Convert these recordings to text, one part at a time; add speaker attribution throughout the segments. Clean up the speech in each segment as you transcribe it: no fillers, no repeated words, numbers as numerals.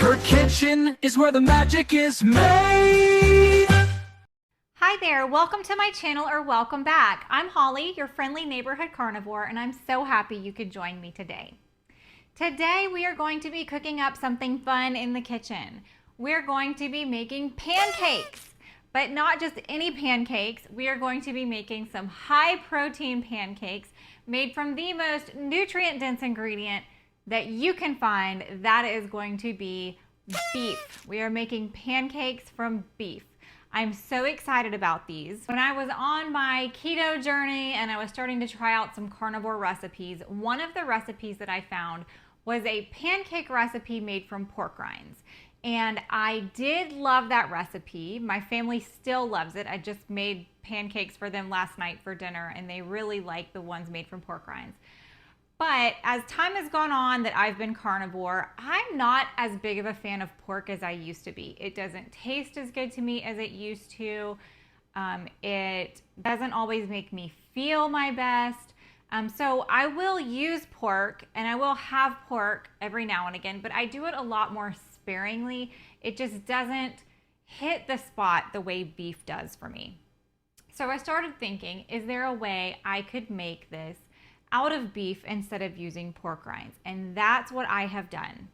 Speaker 1: Her kitchen is where the magic is made.
Speaker 2: Hi there, welcome to my channel or welcome back. I'm Holly, your friendly neighborhood carnivore, and I'm so happy you could join me today. Today we are going to be cooking up something fun in the kitchen. We're going to be making pancakes, but not just any pancakes. We are going to be making some high protein pancakes made from the most nutrient dense ingredient that you can find. That is going to be beef. We are making pancakes from beef. I'm so excited about these. When I was on my keto journey and I was starting to try out some carnivore recipes, one of the recipes that I found was a pancake recipe made from pork rinds. And I did love that recipe. My family still loves it. I just made pancakes for them last night for dinner and they really like the ones made from pork rinds. But as time has gone on that I've been carnivore, I'm not as big of a fan of pork as I used to be. It doesn't taste as good to me as it used to. It doesn't always make me feel my best. So I will use pork and I will have pork every now and again, but I do it a lot more sparingly. It just doesn't hit the spot the way beef does for me. So I started thinking, is there a way I could make this out of beef instead of using pork rinds? And that's what I have done.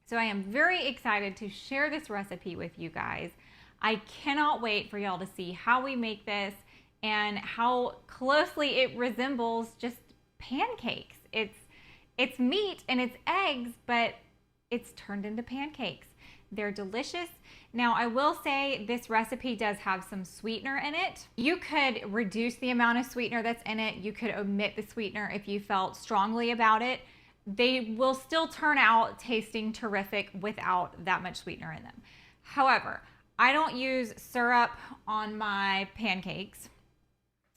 Speaker 2: So I am very excited to share this recipe with you guys. I cannot wait for y'all to see how we make this and how closely it resembles just pancakes. It's meat and it's eggs, but it's turned into pancakes. They're delicious. Now, I will say this recipe does have some sweetener in it. You could reduce the amount of sweetener that's in it. You could omit the sweetener if you felt strongly about it. They will still turn out tasting terrific without that much sweetener in them. However, I don't use syrup on my pancakes.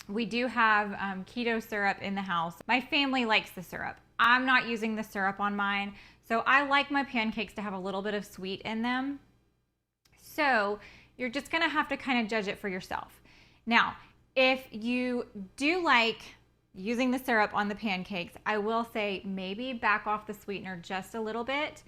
Speaker 2: We do have keto syrup in the house. My family likes the syrup. I'm not using the syrup on mine. So I like my pancakes to have a little bit of sweet in them. So you're just gonna have to kind of judge it for yourself. Now, if you do like using the syrup on the pancakes, I will say maybe back off the sweetener just a little bit.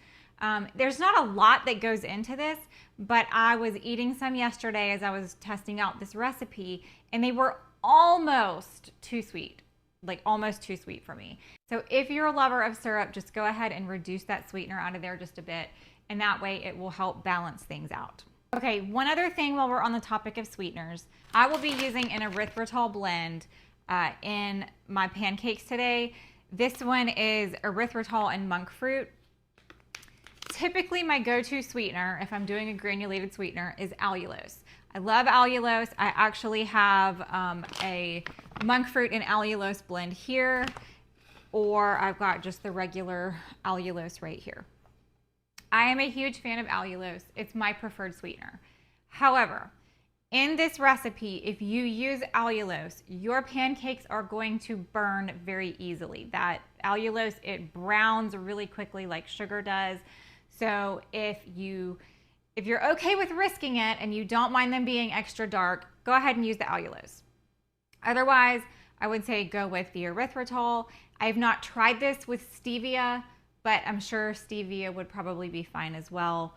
Speaker 2: There's not a lot that goes into this, but I was eating some yesterday as I was testing out this recipe and they were almost too sweet. Like almost too sweet for me. So if you're a lover of syrup, just go ahead and reduce that sweetener out of there just a bit, and that way it will help balance things out. Okay, one other thing while we're on the topic of sweeteners, I will be using an erythritol blend in my pancakes today. This one is erythritol and monk fruit. Typically my go-to sweetener, if I'm doing a granulated sweetener, is allulose. I love allulose. I actually have a monk fruit and allulose blend here, or I've got just the regular allulose right here. I am a huge fan of allulose. It's my preferred sweetener. However, in this recipe, if you use allulose, your pancakes are going to burn very easily. That allulose, it browns really quickly like sugar does. So if you're okay with risking it and you don't mind them being extra dark, go ahead and use the allulose. Otherwise, I would say go with the erythritol. I have not tried this with stevia, but I'm sure stevia would probably be fine as well,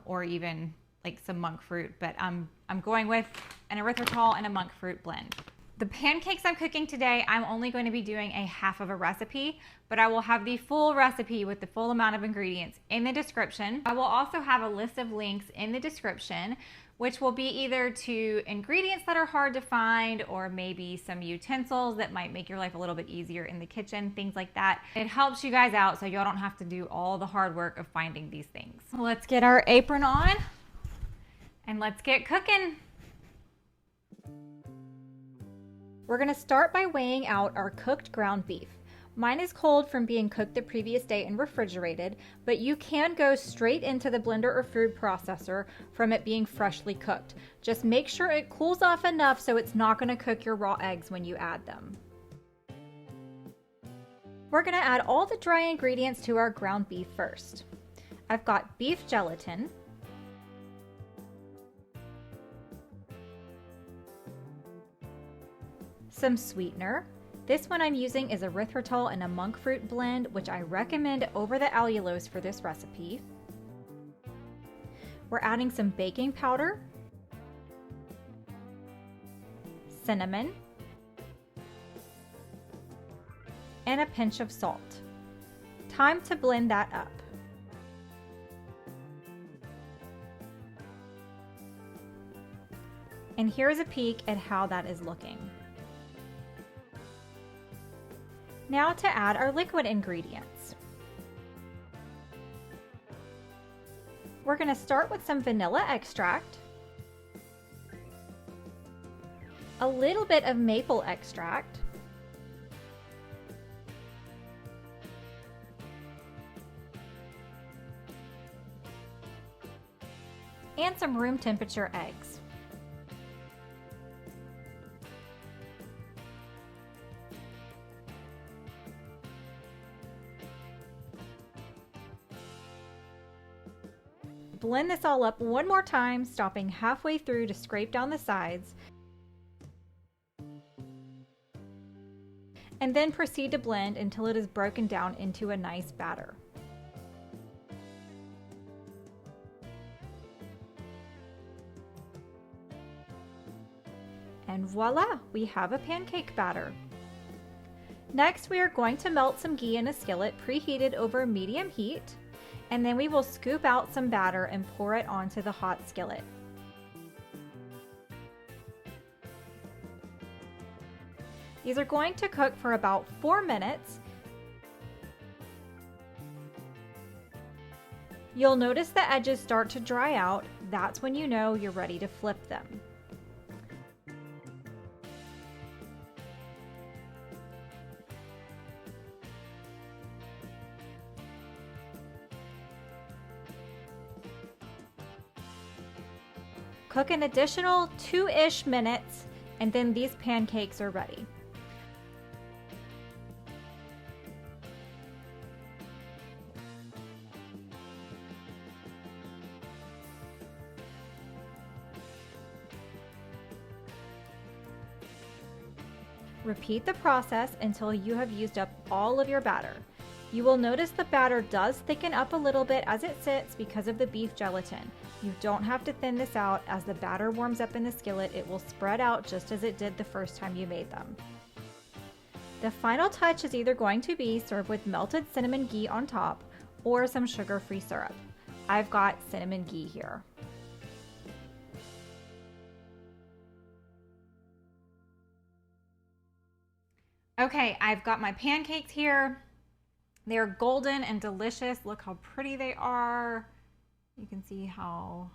Speaker 2: or even like some monk fruit. But I'm going with an erythritol and a monk fruit blend. The pancakes I'm cooking today, I'm only going to be doing a half of a recipe, but I will have the full recipe with the full amount of ingredients in the description. I will also have a list of links in the description, which will be either to ingredients that are hard to find or maybe some utensils that might make your life a little bit easier in the kitchen, things like that. It helps you guys out so y'all don't have to do all the hard work of finding these things. Let's get our apron on and let's get cooking. We're gonna start by weighing out our cooked ground beef. Mine is cold from being cooked the previous day and refrigerated, but you can go straight into the blender or food processor from it being freshly cooked. Just make sure it cools off enough so it's not gonna cook your raw eggs when you add them. We're gonna add all the dry ingredients to our ground beef first. I've got beef gelatin, some sweetener. This one I'm using is erythritol and a monk fruit blend, which I recommend over the allulose for this recipe. We're adding some baking powder, cinnamon, and a pinch of salt. Time to blend that up. And here's a peek at how that is looking. Now to add our liquid ingredients. We're going to start with some vanilla extract, a little bit of maple extract, and some room temperature eggs. Blend this all up one more time, stopping halfway through to scrape down the sides. And then proceed to blend until it is broken down into a nice batter. And voila, we have a pancake batter. Next, we are going to melt some ghee in a skillet preheated over medium heat. And then we will scoop out some batter and pour it onto the hot skillet. These are going to cook for about 4 minutes. You'll notice the edges start to dry out. That's when you know you're ready to flip them. Cook an additional 2-ish minutes, and then these pancakes are ready. Repeat the process until you have used up all of your batter. You will notice the batter does thicken up a little bit as it sits because of the beef gelatin. You don't have to thin this out. As the batter warms up in the skillet, it will spread out just as it did the first time you made them. The final touch is either going to be served with melted cinnamon ghee on top or some sugar-free syrup. I've got cinnamon ghee here. Okay, I've got my pancakes here. They're golden and delicious. Look how pretty they are. You can see how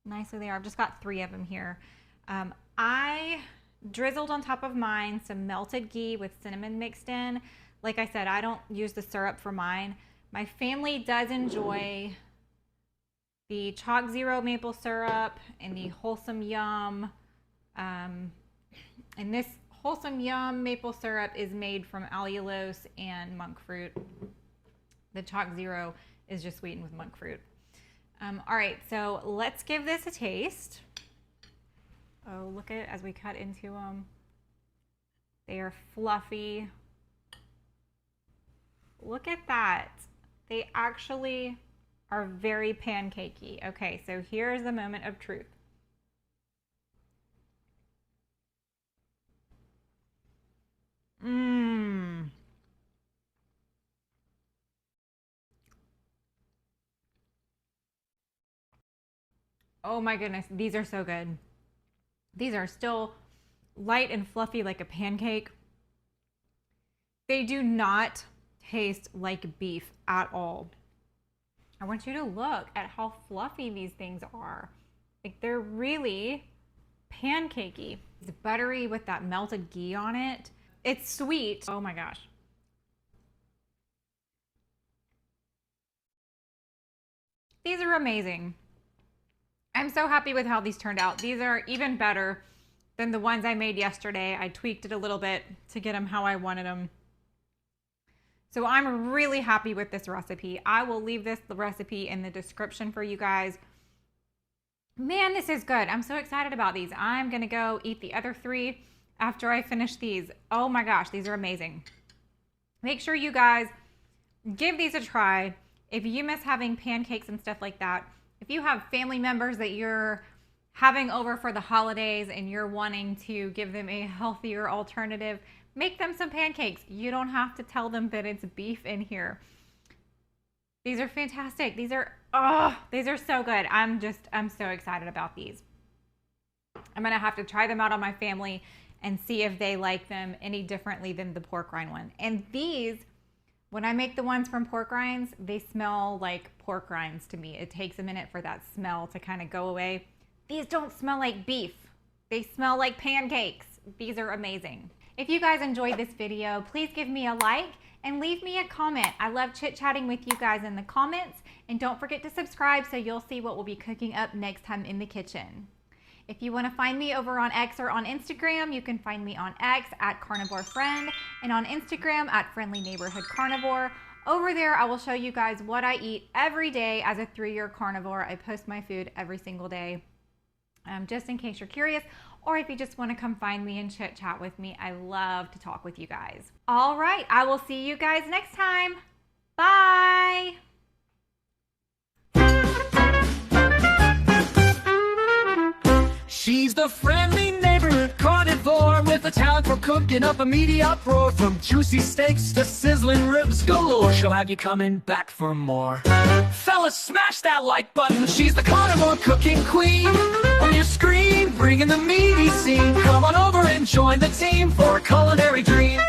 Speaker 2: nicely they are. I've just got 3 of them here. I drizzled on top of mine some melted ghee with cinnamon mixed in. Like I said, I don't use the syrup for mine. My family does enjoy the Chalk Zero maple syrup and the Wholesome Yum. And this Wholesome Yum maple syrup is made from allulose and monk fruit. The Chalk Zero is just sweetened with monk fruit. All right, so let's give this a taste. Oh, look at it as we cut into them. They are fluffy. Look at that. They actually are very pancakey. Okay, so here's the moment of truth. Mmm. Oh my goodness, these are so good. These are still light and fluffy like a pancake. They do not taste like beef at all. I want you to look at how fluffy these things are. Like they're really pancakey. It's buttery with that melted ghee on it. It's sweet. Oh my gosh. These are amazing. I'm so happy with how these turned out. These are even better than the ones I made yesterday. I tweaked it a little bit to get them how I wanted them. So I'm really happy with this recipe. I will leave the recipe in the description for you guys. Man, this is good. I'm so excited about these. I'm gonna go eat the other 3 after I finish these. Oh my gosh, these are amazing. Make sure you guys give these a try. If you miss having pancakes and stuff like that, if you have family members that you're having over for the holidays and you're wanting to give them a healthier alternative, make them some pancakes. You don't have to tell them that it's beef in here. These are fantastic. These are so good. I'm so excited about these. I'm gonna have to try them out on my family and see if they like them any differently than the pork rind one. And these, when I make the ones from pork rinds, they smell like pork rinds to me. It takes a minute for that smell to kind of go away. These don't smell like beef. They smell like pancakes. These are amazing. If you guys enjoyed this video, please give me a like and leave me a comment. I love chit-chatting with you guys in the comments. And don't forget to subscribe so you'll see what we'll be cooking up next time in the kitchen. If you want to find me over on X or on Instagram, you can find me on X at Carnivore Friend and on Instagram at Friendly Neighborhood Carnivore. Over there, I will show you guys what I eat every day as a 3-year carnivore. I post my food every single day, just in case you're curious, or if you just want to come find me and chit chat with me. I love to talk with you guys. All right, I will see you guys next time. Bye.
Speaker 1: She's the friendly neighborhood carnivore with a talent for cooking up a meaty uproar. From juicy steaks to sizzling ribs galore, she'll have you coming back for more. Fellas, smash that like button. She's the carnivore cooking queen. On your screen, bringing the meaty scene. Come on over and join the team for a culinary dream.